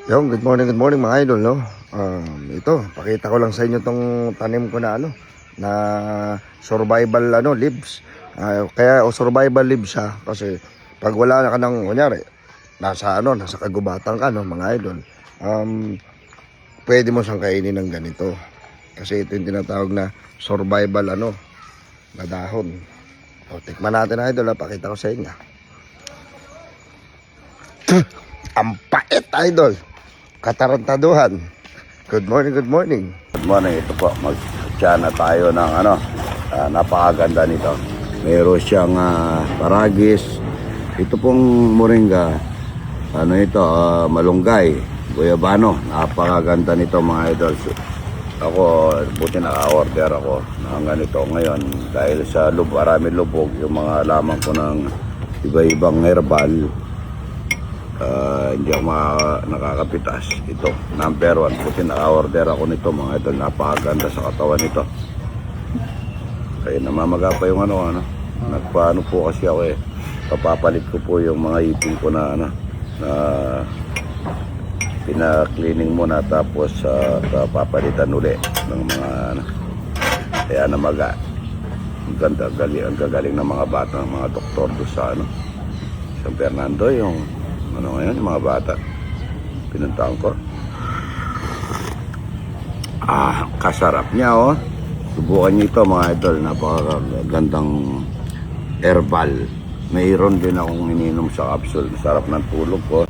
Good morning mga idol, no? Ito, pakita ko lang sa inyo tong tanim ko na na survival leaves. Kaya survival leaves siya kasi pag wala ka ng kunyari, nasa kagubatan ka, no, mga idol. Pwede mo siyang kainin ng ganito. Kasi ito yung tinatawag na survival na dahon. O, tikman natin, idol, pakita ko sa inyo. Ang pait, idol. Katarantaduhan. Good morning. Good morning. Ito po, mag-tiyana tayo ng napakaganda nito. Meron siyang paragis. Ito pong moringa, malunggay, guyabano. Napakaganda nito mga idol. Ako, buti naka-order ako ng ganito ngayon. Dahil sa maraming lubog, yung mga alaman ko ng iba-ibang herbal, hindi ako nakakapitas. Ito, number 1. Puti naka-order ako nito mga idol. Napakaganda sa katawan nito. Kaya namamaga pa yung nagpaano po kasi ako papapalit ko po yung mga ipin ko na pina-cleaning muna tapos papapalitan uli ng mga kaya namaga. Ang ganda, ang gagaling ng mga bata, ng mga doktor doon sa San Fernando, yung ngayon, yung mga bata pinuntahan ko. Kasarap niya, subukan niyo ito mga idol. Napakagandang herbal. Mayroon din akong ininom sa capsule. Sarap ng tulog ko.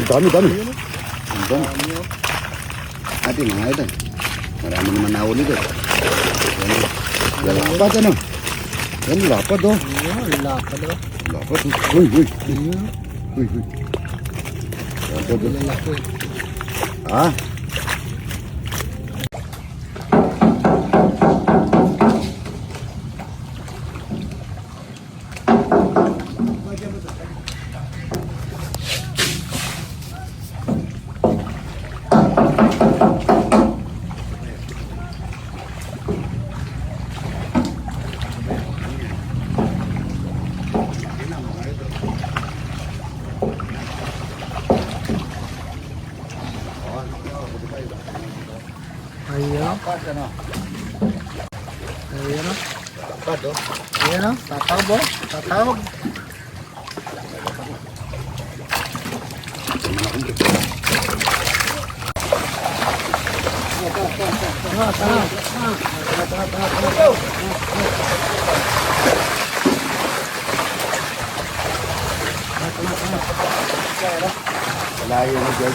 Ang dami. Ate mga ito. Marami naman nahuli dito. Lapad Yan, lapad Lapad. Lapad. Uy. Lalaki. Ayan, tatawag. Layo na dyan.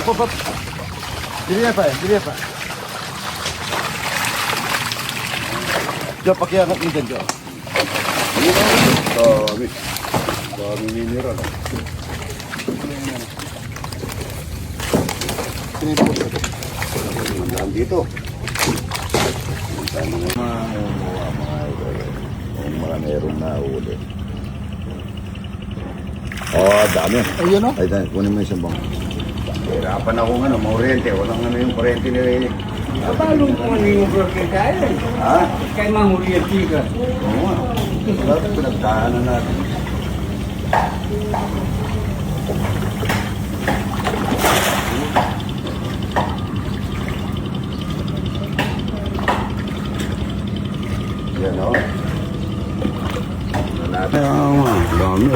Op. Dili pa. Diyan, pakiangat mo dyan. Dami mineral. Mandaan dito. Mga merong nahuli. Dami. Ayun, Ay, kunin mo isang bang. Hirapan ako mauriente. Walang yung kurente nila. Paano kung ano yung broken tayo? Kaya mahuriente ka. Oo nga. Dapat pinagdaanan natin. Yan dami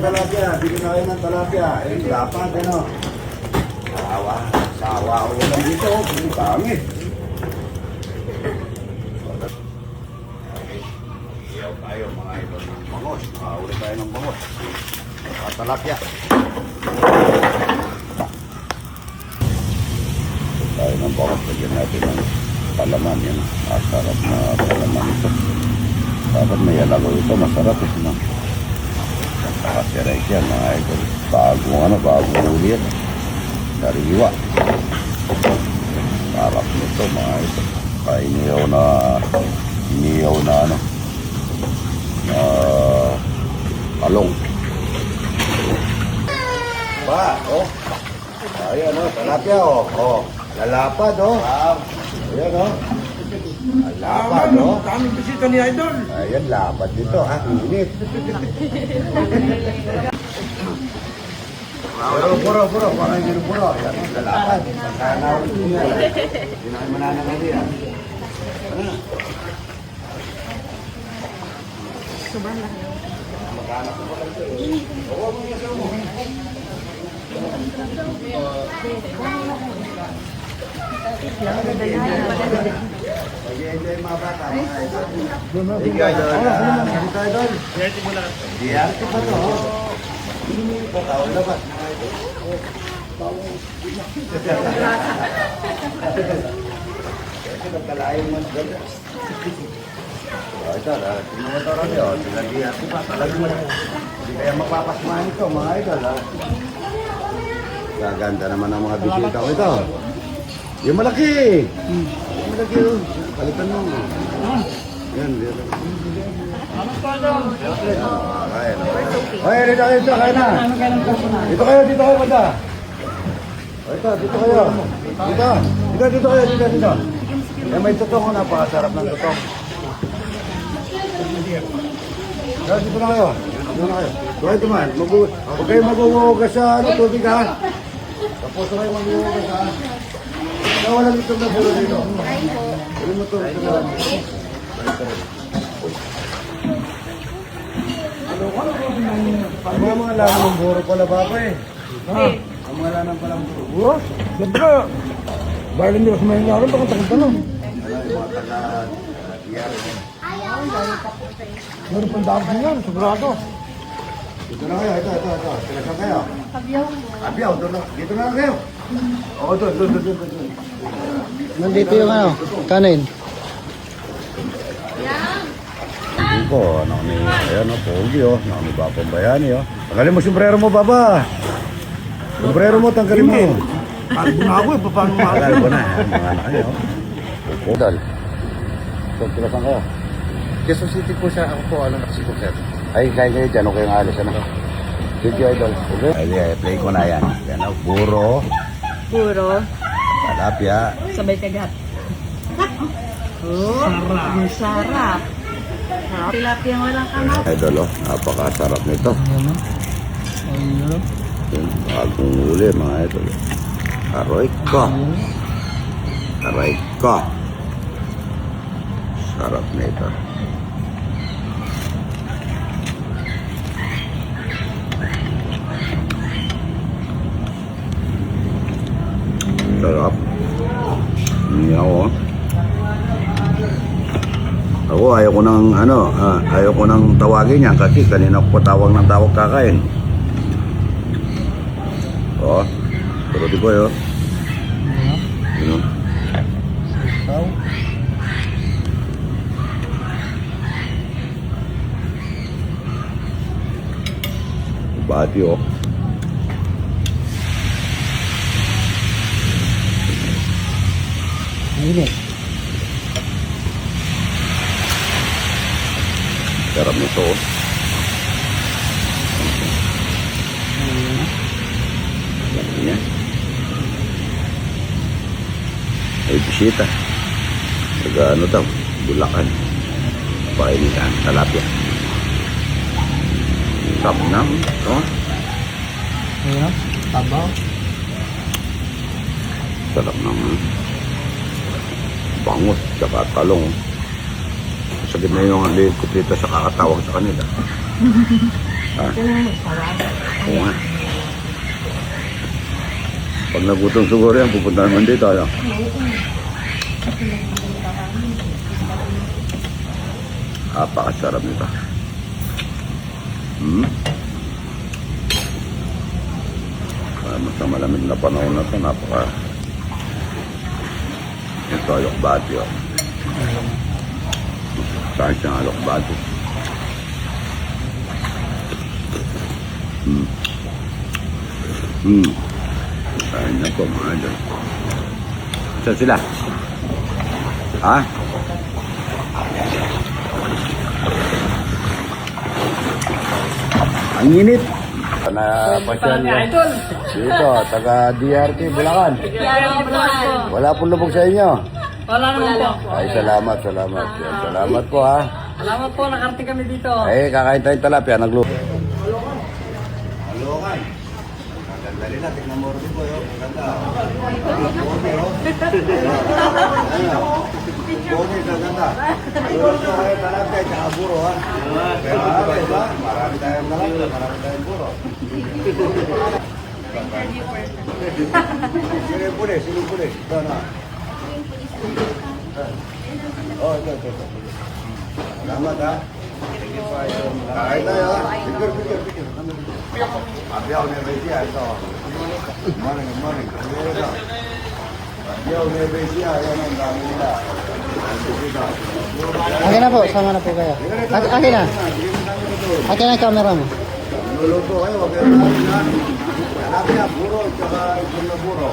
Talapia. Bigyan na kayo ng talapia. Dapat, Sawa ko lang dito. Ang dami. Iyaw tayo mga idol ng bangos. Uli tayo ng bangos. Talapia. Tayo ng bangos. Lagyan natin palaman yan. Masarap na palaman ito. Dapat may alago ito, masarap ito na. Kasi rice yan mga idol. Bagong huli yan. Sariwa. Sarap nito mga idol. Kaya iniyaw na ano. Na talong. Pa, oh. Ayan oh, talapia oh. Oh, lalapad oh. Ayan oh. Lapad oh. Daming bisita ni Idol. Ayan, lapad dito ha. Init. Puro. Parang yung puro. Ayan, lalapad. Pagkanawin ko yan. Hindi na kayo mananangali yan. Ano na? Sobrang laki. Mag-i-enjoy mga bata. Ikaw, Idol. Ito, Idol. Diyarte pa to. Tawag dapat. Nagkalayo man ganda. Ito, tinumotor kami o. Sila diyarte pa. Talagang hindi kaya mapapasmahan ito mga idol. Gaganda naman ang mga bisita ko ito. Yung malaki. Yung malaki yun. Palitan mo. Yan. Ay, dito kayo. Kaya na. Dito kayo, banda. Dito kayo. Dito kayo. Eh, may tutong ko. Napakasarap ng tutong. Dito na kayo. Huwag kayo mag-uwagas sa tubig ha. Tapos kayo mag-uwagas ha. Walang itong na puro dito. Ano mo ito? Ang mga laman ng buro pala papa eh. Ang mga laman pala ng buro. Buro? Siyempre. Bahal hindi ako may naroon. Baka tanong. Mga taga-iyari. Meron pang dami yan. Sobrado. Dito na kayo. Ito. Saan kayo? Abyaw. Dito na kayo. Oo, doon. Nandito yung ano, kanin. Hindi ko, ayan o, pogi o, may Papang Bayani o. Tanggalin mo sombrero mo, Papa. Sombrero mo, tanggalin mo. Paano na ako eh. Paano na ako? Tanggal ko na, mga anak niyo. Pupudal. Saan saan kayo? Quezon City po siya, ako po, nakasiko sir. Ay, kayo dyan, okay ang alis, ano? Sige, idol. Okay? Ay, play ko na yan. Yan o, buro, Puro. talapia, Sabay kagat. Oh, ang sarap. Tilapia walang kamay. idol o, napakasarap nito. Yung bagong huli, mga idol. Aroy ko. Sarap nito. Sarap. Hindi ako. Ako ayaw ko nang tawagin yan kasi kanina ko tawag ng tawag kakain. Oh, pero di ko yun. Ano? Bati oh. Ayun eh. Sarap nito oh. Yan. Ay bisita. Ano daw? Bulacan. Painitan. Talapia. Sarap na. Oh. Ayun, tabaw. Sarap naman. Bangus, tsaka talong. Sa gitna yung liit ko dito sa kakatawag sa kanila. Oo nga. Pag nagutom siguro yan, pupunta naman dito. Ano? Napakasarap nito. Mas na malamig na panahon na ito, Ito, alokbati, oh. Saan siyang alokbati? Kain na po, mga idol. Saan sila? Ha? Ang init. Na pasyal yan. Dito, taga DRT, Bulacan. Wala pong lubog sa inyo. Wala naman po. Ay, salamat. Yan, salamat po, ha. Salamat po, nakarating kami dito. Eh, kakain tayong talapia, nagluto. Alokan. Ganda nila, tingnan mo rin po, yun. Ganda. Bogi, ganda. Luto kayo talapia, tsaka buro, ha. Marami tayong talapia, marami tayong buro. Sino puli? Ito na. Oh, ito. Salamat, ha. Kakain tayo, ha. Picture. Abiyaw ni Besia, ito. Good morning. Abiyaw ni Besia, yan ang dami nila. Akin na po, sama na po kayo. Akin na. Akin na yung camera mo. Nuluto kayo, wag kayo namin, ha. Hanapin na, buro, tsaka itlog na buro.